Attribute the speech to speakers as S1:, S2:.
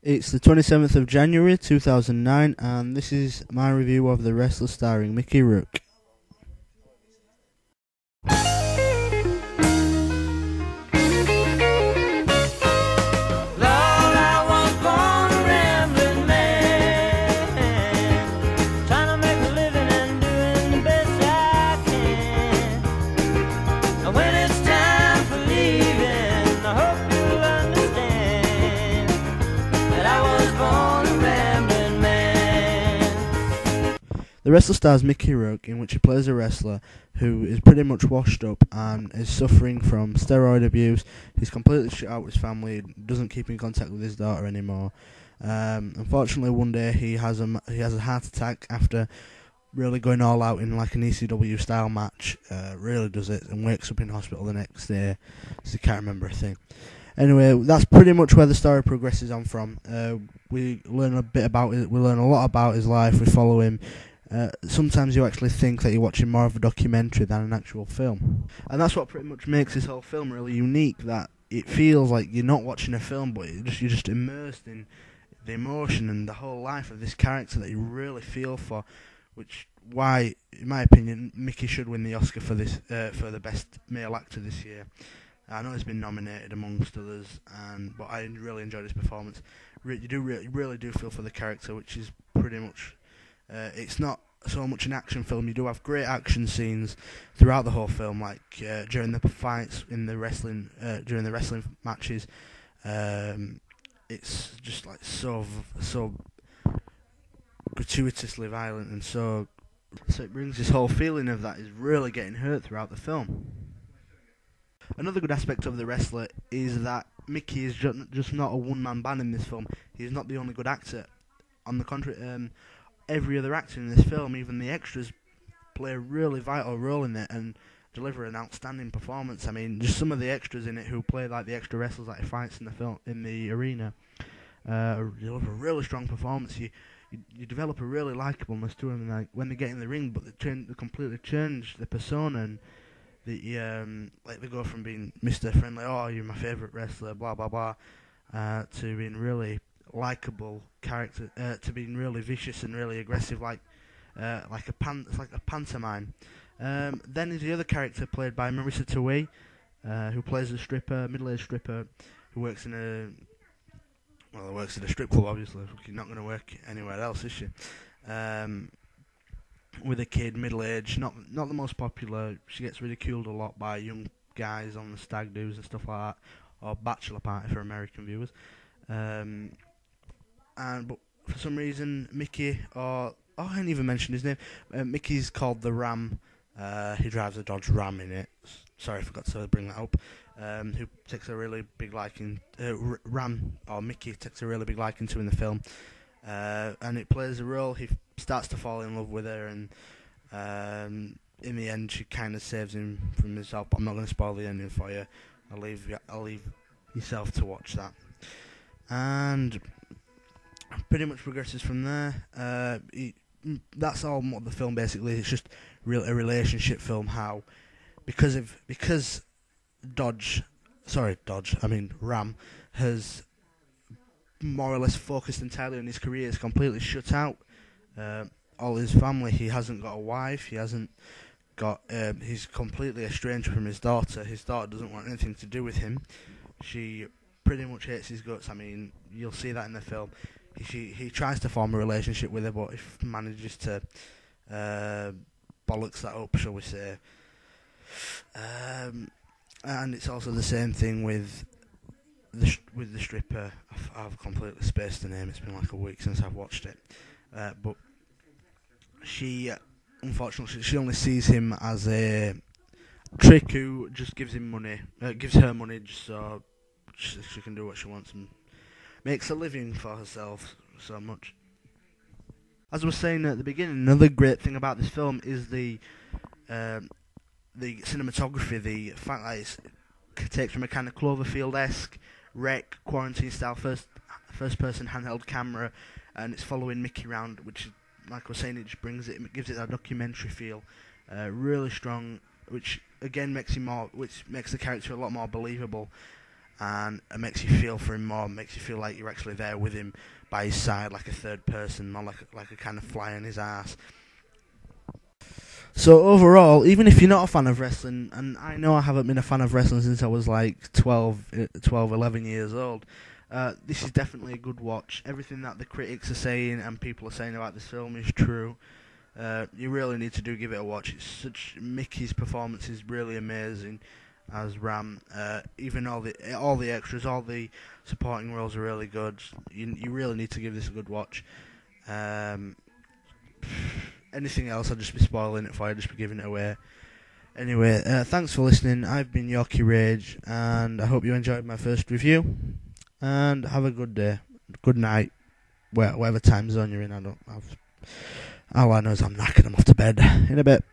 S1: It's the 27th of January 2009, and this is my review of The Wrestler starring Mickey Rourke. The Wrestler stars Mickey Rourke, in which he plays a wrestler who is pretty much washed up and is suffering from steroid abuse. He's completely shut out with his family, doesn't keep in contact with his daughter anymore. Unfortunately, one day he has a heart attack after really going all out in like an ECW style match. Really does it, and wakes up in hospital the next day. So he can't remember a thing. Anyway, that's pretty much where the story progresses on from. We learn a bit about it. We learn a lot about his life. We follow him. Sometimes you actually think that you're watching more of a documentary than an actual film. And that's what pretty much makes this whole film really unique, that it feels like you're not watching a film, but you're just immersed in the emotion and the whole life of this character that you really feel for, which why, in my opinion, Mickey should win the Oscar for this for the best male actor this year. I know he's been nominated amongst others, but I really enjoyed his performance. You really do feel for the character, which is pretty much... it's not so much an action film. You do have great action scenes throughout the whole film, like during the fights in the wrestling, during the wrestling matches. It's just like so gratuitously violent, and so it brings this whole feeling of that is really getting hurt throughout the film. Another good aspect of The Wrestler is that Mickey is just not a one-man band in this film. He's not the only good actor. On the contrary, every other actor in this film, even the extras, play a really vital role in it and deliver an outstanding performance. I mean, just some of the extras in it who play like the extra wrestlers that he fights in the film, in the arena, deliver a really strong performance. You develop a really likeableness to them, like when they get in the ring, but they completely change the persona, and they go from being Mr. Friendly, oh you're my favourite wrestler, blah blah blah, to being really likable character, to being really vicious and really aggressive, like a pantomime. Then there's the other character played by Marissa Tomei, who plays a stripper, middle-aged stripper, who works in a strip club. Obviously, she's not going to work anywhere else, is she? With a kid, middle-aged, not the most popular. She gets ridiculed a lot by young guys on the stag do's and stuff like that, or bachelor party for American viewers. But for some reason, Mickey, I didn't even mention his name. Mickey's called the Ram. He drives a Dodge Ram in it. Sorry, I forgot to bring that up. Who takes a really big liking, Mickey takes a really big liking to in the film. And it plays a role. He starts to fall in love with her, and in the end, she kind of saves him from himself. But I'm not going to spoil the ending for you. I'll leave yourself to watch that. And pretty much progresses from there. That's all what the film basically is. It's just a relationship film. How because Ram has more or less focused entirely on his career. He's completely shut out all his family. He hasn't got a wife. He hasn't got. He's completely estranged from his daughter. His daughter doesn't want anything to do with him. She pretty much hates his guts. I mean, you'll see that in the film. He tries to form a relationship with her, but he manages to bollocks that up, shall we say. And it's also the same thing with the stripper. I've completely spaced the name. It's been like a week since I've watched it. But she, unfortunately, she only sees him as a trick who just gives him money, gives her money just so she can do what she wants and makes a living for herself so much. As I was saying at the beginning, another great thing about this film is the cinematography, the fact that it takes from a kind of Cloverfield-esque Wreck quarantine-style first-person handheld camera, and it's following Mickey around, which, like I was saying, it just gives it that documentary feel, really strong, which again makes the character a lot more believable. and it makes you feel for him more, makes you feel like you're actually there with him by his side, like a third person, not like a kind of fly on his ass. So overall, even if you're not a fan of wrestling, and I know I haven't been a fan of wrestling since I was like 11 years old, this is definitely a good watch. Everything that the critics are saying and people are saying about this film is true. You really need to give it a watch. Mickey's performance is really amazing as Ram. Even all the extras, all the supporting roles are really good. You really need to give this a good watch. Anything else, I'd just be spoiling it for you, I'd just be giving it away. Anyway, thanks for listening. I've been Yorkie Rage, and I hope you enjoyed my first review. And have a good day, good night, whatever time zone you're in. All I know is I'm knackered. I'm off to bed in a bit.